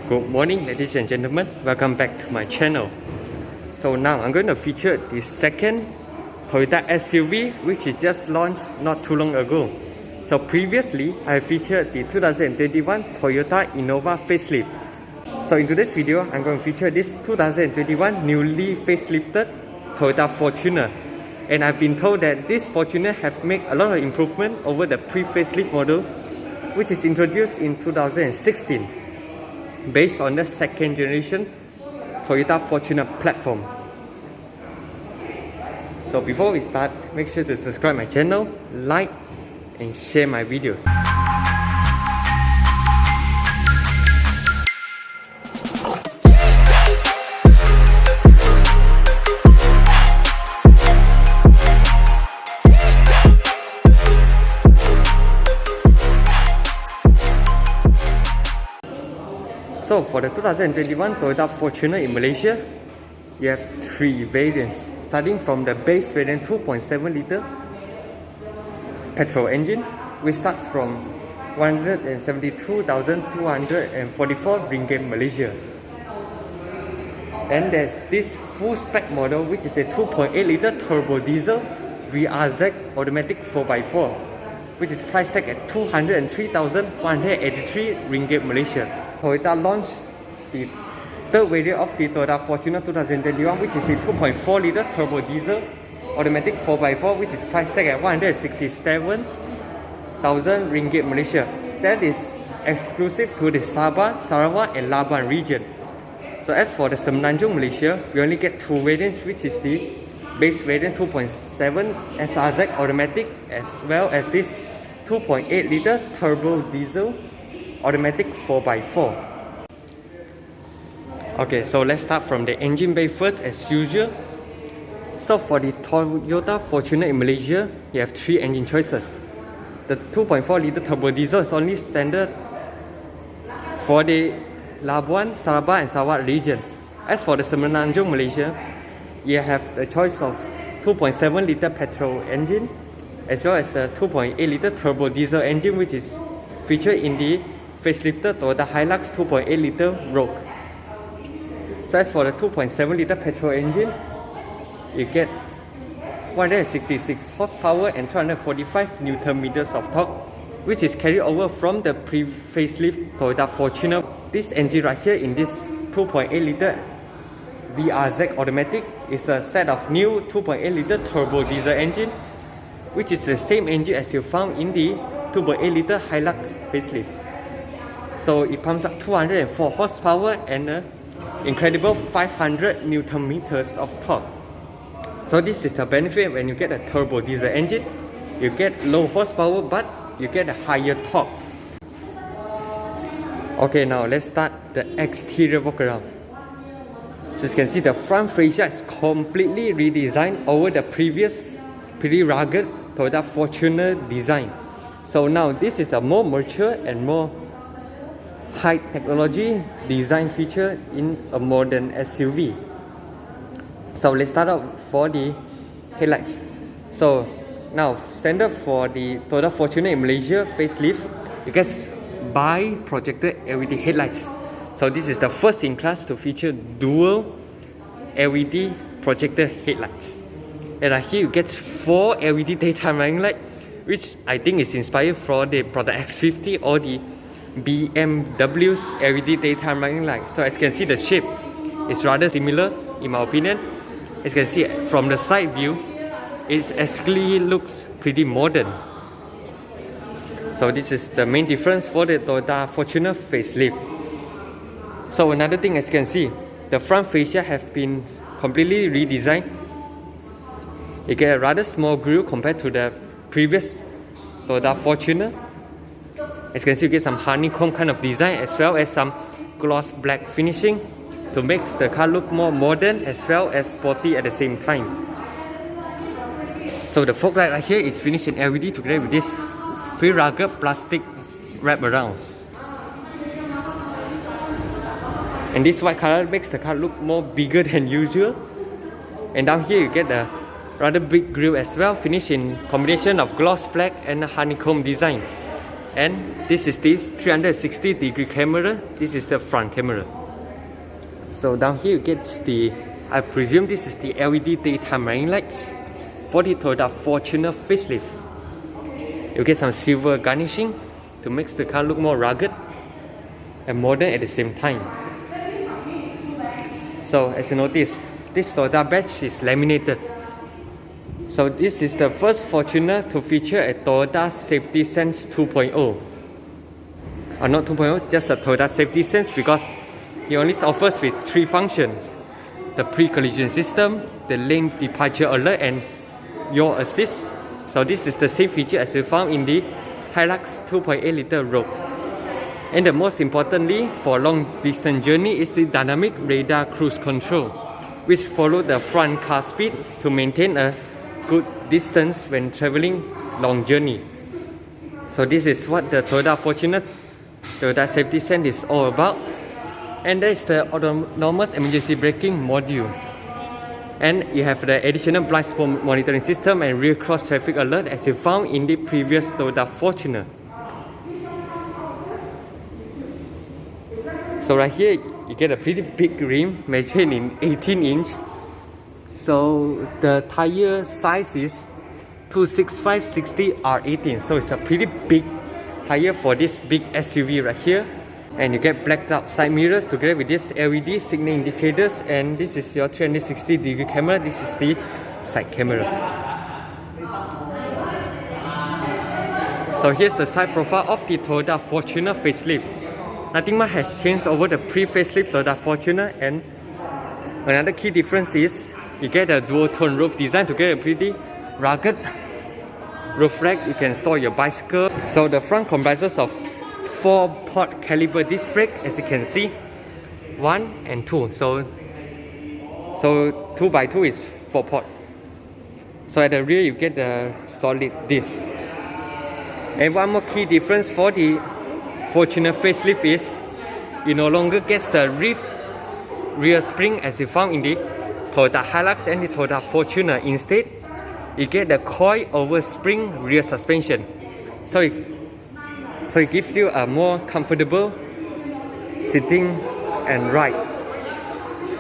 Good morning, ladies and gentlemen, welcome back to my channel. So now I'm going to feature the second Toyota SUV which is just launched not too long ago. So previously I featured the 2021 Toyota Innova facelift. So in today's video I'm going to feature this 2021 newly facelifted Toyota Fortuner. And I've been told that this Fortuner have made a lot of improvement over the pre-facelift model which is introduced in 2016. Based on the second generation Toyota Fortuner platform. So before we start, make sure to subscribe my channel, like and share my videos. So for the 2021 Toyota Fortuner in Malaysia, you have three variants, starting from the base variant 2.7 litre petrol engine, which starts from 172,244 ringgit Malaysia. And there's this full spec model which is a 2.8 litre turbo diesel VRZ automatic 4x4, which is price tag at 203,183 ringgit Malaysia. Toyota launched the third variant of the Toyota Fortuner 2021, which is a 2.4 litre turbo diesel automatic 4x4, which is price tag at 167,000 ringgit Malaysia. That is exclusive to the Sabah, Sarawak and Labuan region. So as for the Semenanjung Malaysia, we only get two variants, which is the base variant 2.7 SRZ automatic as well as this 2.8 litre turbo diesel automatic 4x4. Okay, so let's start from the engine bay first as usual. So for the Toyota Fortuner in Malaysia, you have three engine choices. The 2.4 litre turbo diesel is only standard for the Labuan, Sabah and Sarawak region. As for the Semenanjung Malaysia, you have the choice of 2.7 litre petrol engine as well as the 2.8 litre turbo diesel engine, which is featured in the facelifted Toyota Hilux 2.8 litre Rogue. So as for the 2.7 litre petrol engine, you get 166 horsepower and 245 Newton meters of torque, which is carried over from the pre-facelift Toyota Fortuner. This engine right here in this 2.8 litre VRZ automatic is a set of new 2.8 litre turbo diesel engine, which is the same engine as you found in the 2.8 litre Hilux facelift. So it pumps up 204 horsepower and an incredible 500 Newton meters of torque. So this is the benefit when you get a turbo diesel engine. You get low horsepower but you get a higher torque. Okay, now let's start the exterior walkaround. So you can see the front fascia is completely redesigned over the previous pretty rugged Toyota Fortuner design. So now this is a more mature and more high technology design feature in a modern SUV. So let's start out for the headlights. So now standard for the Toyota Fortuner in Malaysia facelift, you get bi-projected LED headlights. So this is the first in class to feature dual LED projector headlights. And here you get 4 LED daytime running light, which I think is inspired from the Product X50 or the BMW's LED daytime running light. So as you can see, the shape is rather similar in my opinion. As you can see from the side view, it actually looks pretty modern. So this is the main difference for the Toyota Fortuner facelift. So another thing, as you can see, the front fascia have been completely redesigned. You get a rather small grille compared to the previous Toyota Fortuner. As you can see, you get some honeycomb kind of design as well as some gloss black finishing to make the car look more modern as well as sporty at the same time. So the fog light right here is finished in LED together with this pretty rugged plastic wrap around. And this white color makes the car look more bigger than usual. And down here you get a rather big grille as well, finished in combination of gloss black and honeycomb design. And this is the 360-degree camera. This is the front camera. So down here you get the, I presume this is the LED daytime running lights for the Toyota Fortuner facelift. You get some silver garnishing to make the car look more rugged and modern at the same time. So as you notice, this Toyota badge is laminated. So this is the first Fortuner to feature a Toyota Safety Sense 2.0. Or not 2.0, just a Toyota Safety Sense, because it only offers with 3 functions: the pre-collision system, the lane departure alert, and your assist. So this is the same feature as we found in the Hilux 2.8 liter Rogue. And the most importantly for long distance journey is the dynamic radar cruise control, which follow the front car speed to maintain a good distance when traveling long journey. So this is what the Toyota Fortuner Toyota Safety Sense is all about. And there is the autonomous emergency braking module. And you have the additional blind spot monitoring system and rear cross traffic alert as you found in the previous Toyota Fortuner. So right here you get a pretty big rim measured in 18-inch. So the tire size is 265/60 R18. So it's a pretty big tire for this big SUV right here. And you get blacked out side mirrors together with this LED signal indicators, and this is your 360-degree camera. This is the side camera. So here's the side profile of the Toyota Fortuner facelift. Nothing much has changed over the pre-facelift Toyota Fortuner, and another key difference is you get a dual-tone roof design to get a pretty rugged roof rack. You can store your bicycle. So the front comprises of 4-port caliber disc brake, as you can see, 1 and 2. So 2x2 is 4-port. So at the rear you get the solid disc. And one more key difference for the Fortuner facelift is you no longer get the rear spring as you found in the Toyota Hilux and the Toyota Fortuner. Instead, you get the coil over spring rear suspension. So it gives you a more comfortable sitting and ride.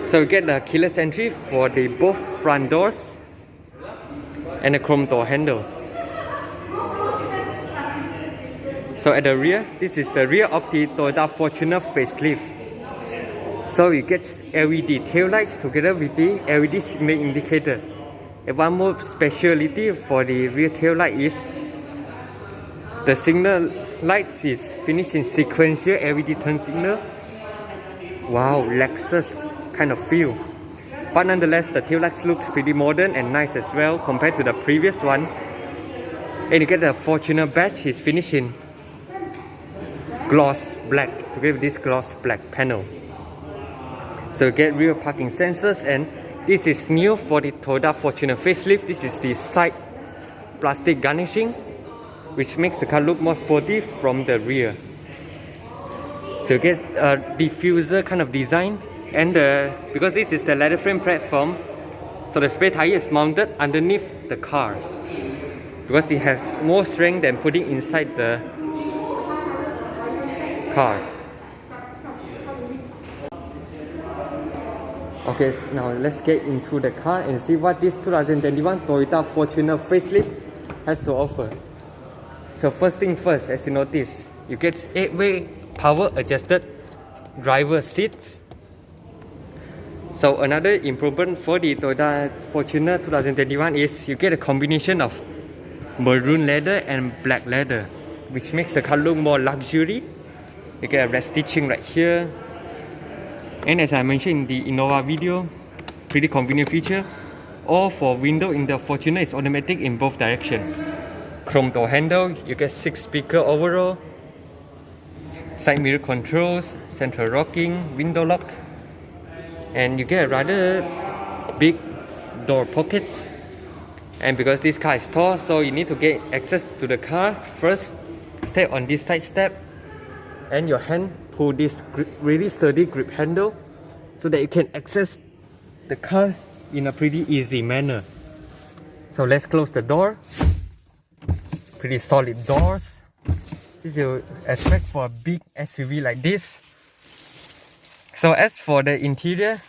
So you get the keyless entry for the both front doors and a chrome door handle. So at the rear, this is the rear of the Toyota Fortuner facelift. So you get LED tail lights together with the LED signal indicator. And one more speciality for the rear tail light is the signal lights is finished in sequential LED turn signal. Wow, Lexus kind of feel. But nonetheless, the tail lights looks pretty modern and nice as well compared to the previous one. And you get the Fortuner badge is finished in gloss black together with this gloss black panel. So you get rear parking sensors, and this is new for the Toyota Fortuner facelift. This is the side plastic garnishing, which makes the car look more sporty from the rear. So you get a diffuser kind of design, and because this is the leather frame platform, so the spare tire is mounted underneath the car because it has more strength than putting inside the car. Okay, so now let's get into the car and see what this 2021 Toyota Fortuner facelift has to offer. So first thing first, as you notice, you get 8-way power adjusted driver seats. So another improvement for the Toyota Fortuner 2021 is you get a combination of maroon leather and black leather, which makes the car look more luxury. You get a red stitching right here. And as I mentioned in the Innova video, pretty convenient feature. All for window in the Fortuner is automatic in both directions. Chrome door handle, you get 6 speaker overall. Side mirror controls, central locking, window lock. And you get a rather big door pockets. And because this car is tall, so you need to get access to the car. First, step on this side step, and your hand pull this really sturdy grip handle so that you can access the car in a pretty easy manner. So let's close the door. Pretty solid doors. This you expect for a big SUV like this. So as for the interior,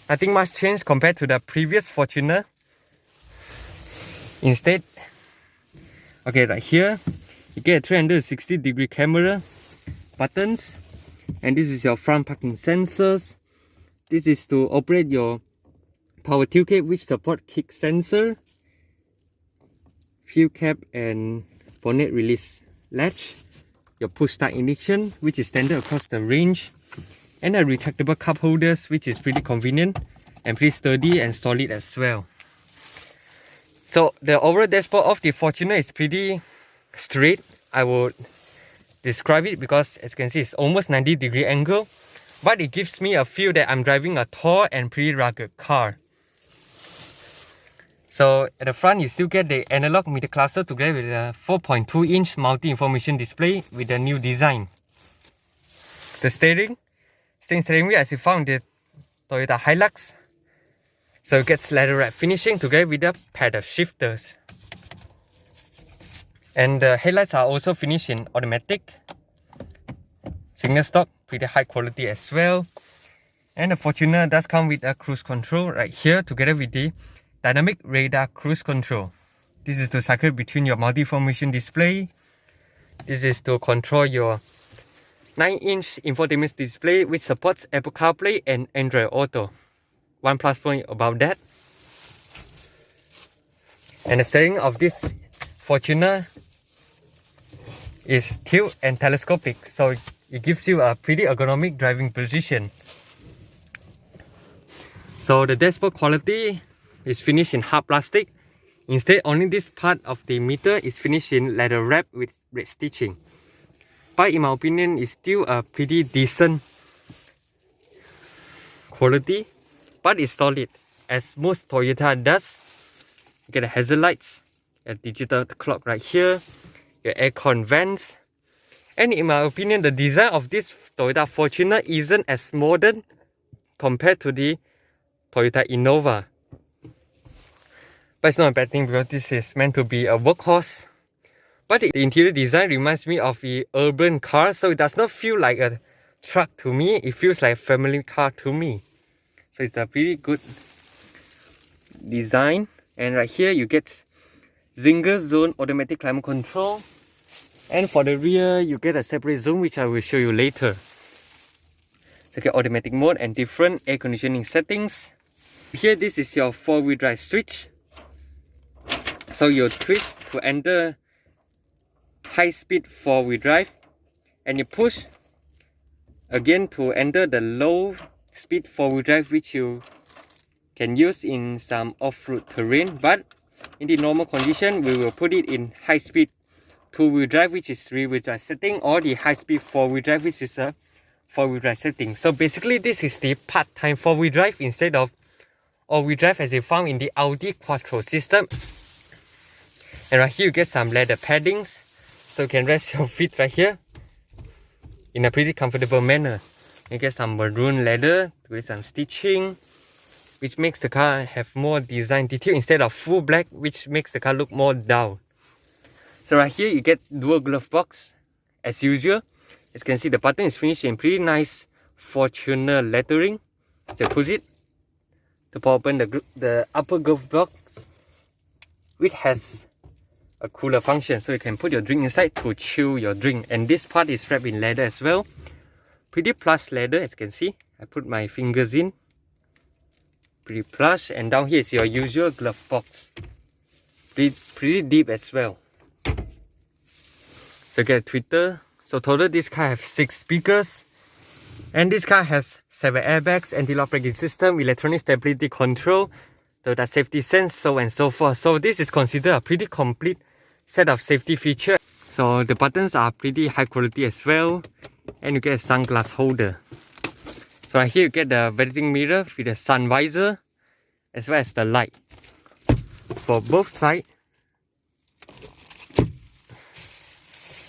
nothing much changed compared to the previous Fortuner. Instead, okay, right here you get a 360-degree camera, buttons, and this is your front parking sensors. This is to operate your power tailgate, which support kick sensor, fuel cap and bonnet release latch, your push start ignition, which is standard across the range, and a retractable cup holders, which is pretty convenient and pretty sturdy and solid as well. So the overall dashboard of the Fortuner is pretty straight. I would describe it because, as you can see, it's almost 90-degree angle, but it gives me a feel that I'm driving a tall and pretty rugged car. So at the front, you still get the analog meter cluster together with a 4.2-inch multi-information display with the new design. The steering wheel as you found the Toyota Hilux. So it gets leather wrap finishing together with the paddle shifters. And the headlights are also finished in automatic. Signal stop, pretty high quality as well. And the Fortuner does come with a cruise control right here together with the dynamic radar cruise control. This is to cycle between your multi-information display. This is to control your 9-inch infotainment display, which supports Apple CarPlay and Android Auto. One plus point about that. And the steering of this Fortuner is tilt and telescopic, so it gives you a pretty ergonomic driving position. So the dashboard quality is finished in hard plastic. Instead, only this part of the meter is finished in leather wrap with red stitching. But in my opinion, it's still a pretty decent quality, but it's solid, as most Toyota does. You get the hazard lights, a digital clock right here, your aircon vents, and in my opinion, the design of this Toyota Fortuner isn't as modern compared to the Toyota Innova. But it's not a bad thing because this is meant to be a workhorse. But the interior design reminds me of the urban car, so it does not feel like a truck to me. It feels like a family car to me. So it's a pretty good design. And right here you get Zinger zone automatic climate control. And for the rear, you get a separate zone, which I will show you later. So you get automatic mode and different air conditioning settings. Here, this is your 4-wheel drive switch. So you twist to enter high-speed 4-wheel drive, and you push again to enter the low-speed 4-wheel drive, which you can use in some off-road terrain. But in the normal condition, we will put it in high-speed 2-wheel drive, which is 3-wheel drive setting, or the high-speed 4-wheel drive, which is a 4-wheel drive setting. So basically, this is the part-time 4-wheel drive instead of all-wheel drive as you found in the Audi Quattro system. And right here you get some leather paddings, so you can rest your feet right here in a pretty comfortable manner. You get some maroon leather with some stitching, which makes the car have more design detail instead of full black, which makes the car look more dull. So right here you get dual glove box as usual. As you can see, the button is finished in pretty nice Fortuner lettering. So push it to pop open the upper glove box, which has a cooler function, so you can put your drink inside to chill your drink. And this part is wrapped in leather as well, pretty plush leather. As you can see, I put my fingers in, pretty plush. And down here is your usual glove box, pretty deep as well. So you get a tweeter. So total, this car has 6 speakers, and this car has 7 airbags, anti-lock braking system, electronic stability control, the safety sense, so and so forth. So this is considered a pretty complete set of safety features. So the buttons are pretty high quality as well, and you get a sunglass holder. So right here you get the ventilating mirror with the sun visor as well as the light for both sides.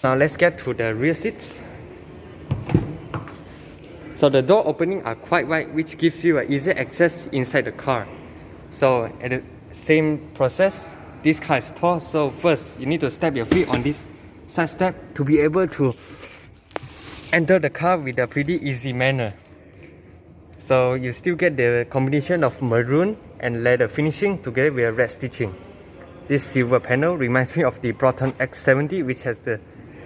Now let's get to the rear seats. So the door opening are quite wide, which gives you an easy access inside the car. So at the same process, this car is tall, so first you need to step your feet on this side step to be able to enter the car with a pretty easy manner. So you still get the combination of maroon and leather finishing together with red stitching. This silver panel reminds me of the Proton X70, which has the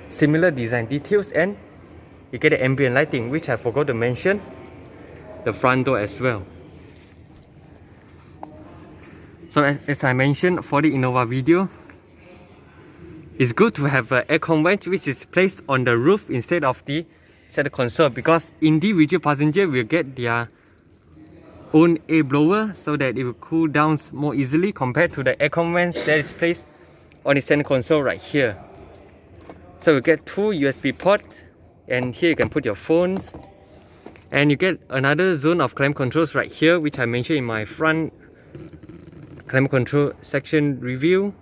similar design details, and you get the ambient lighting, which I forgot to mention, the front door as well. So as I mentioned for the Innova video, it's good to have an aircon vent which is placed on the roof instead of the center console, because individual passenger will get their own air blower so that it will cool down more easily compared to the aircon vent that is placed on the center console right here. So you get two USB ports, and here you can put your phones, and you get another zone of climate controls right here, which I mentioned in my front climate control section review.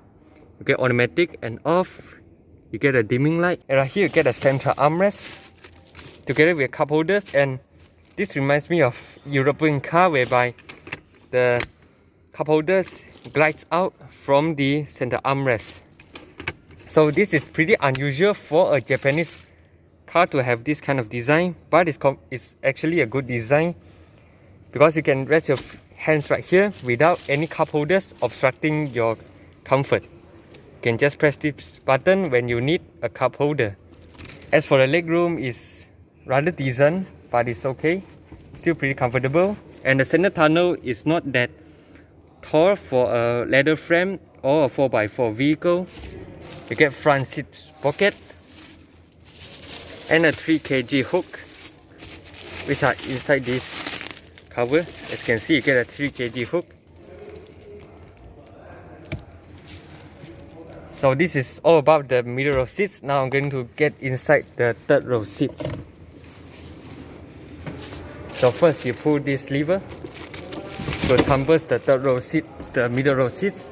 You get automatic and off, you get a dimming light, and right here you get a central armrest together with cup holders. And this reminds me of European car, whereby the cup holders glides out from the center armrest. So this is pretty unusual for a Japanese car to have this kind of design, but it's actually a good design, because you can rest your hands right here without any cup holders obstructing your comfort. You can just press this button when you need a cup holder. As for the legroom, is rather decent, but it's okay, still pretty comfortable. And the center tunnel is not that tall for a leather frame or a 4x4 vehicle. You get front seat pocket and a 3 kg hook, which are inside this cover. As you can see, you get a 3 kg hook. So this is all about the middle row seats. Now I'm going to get inside the third row seats. So first you pull this lever to tumble the third row seat, the middle row seats.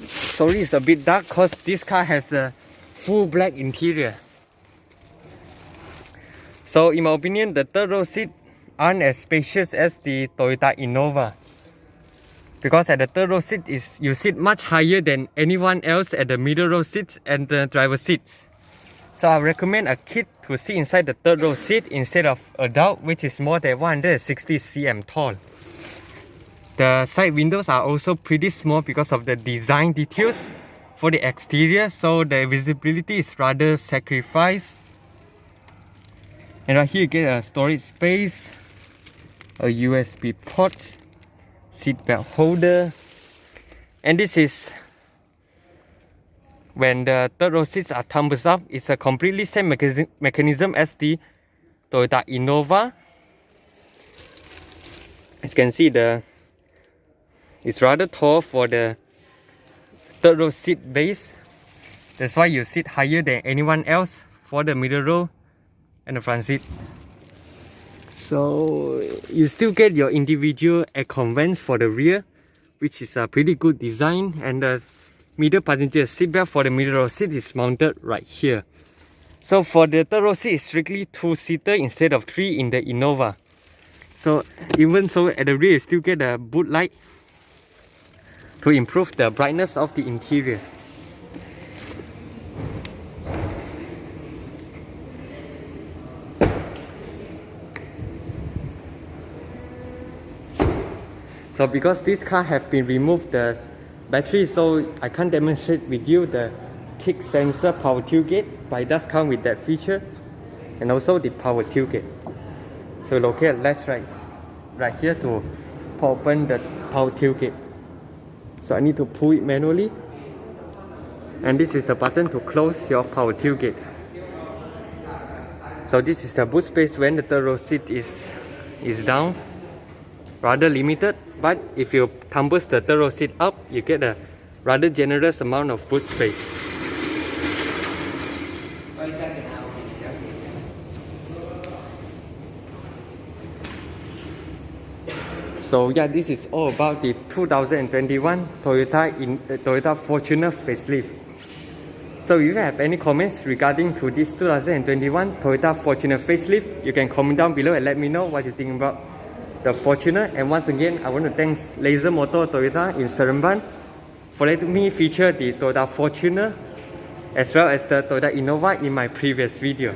Sorry, it's a bit dark because this car has a full black interior. So in my opinion, the third row seat aren't as spacious as the Toyota Innova, because at the third row seat you sit much higher than anyone else at the middle row seats and the driver seats. So I recommend a kid to sit inside the third row seat instead of adult, which is more than 160 cm tall. The side windows are also pretty small because of the design details for the exterior, so the visibility is rather sacrificed. And right here you get a storage space, a USB port, seat belt holder, and this is when the third row seats are tumbled up. It's a completely same mechanism as the Toyota Innova. As you can see, it's rather tall for the third row seat base. That's why you sit higher than anyone else for the middle row and the front seats. So you still get your individual aircon vents for the rear, which is a pretty good design, and the middle passenger seat belt for the middle row seat is mounted right here. So for the third row seat, it's strictly 2-seater instead of 3 in the Innova. So even so, at the rear you still get a boot light to improve the brightness of the interior. So because this car have been removed the battery, so I can't demonstrate with you the kick sensor power tailgate, but it does come with that feature, and also the power tailgate. So locate a latch right here to open the power tailgate. So I need to pull it manually, and this is the button to close your power tailgate. So this is the boot space when the third row seat is down, rather limited, but if you tumble the third row seat up, you get a rather generous amount of boot space. So yeah, this is all about the 2021 Toyota Fortuner facelift. So if you have any comments regarding to this 2021 Toyota Fortuner facelift, you can comment down below and let me know what you think about the Fortuner. And once again, I want to thank Laser Motor Toyota in Seremban for letting me feature the Toyota Fortuner as well as the Toyota Innova in my previous video.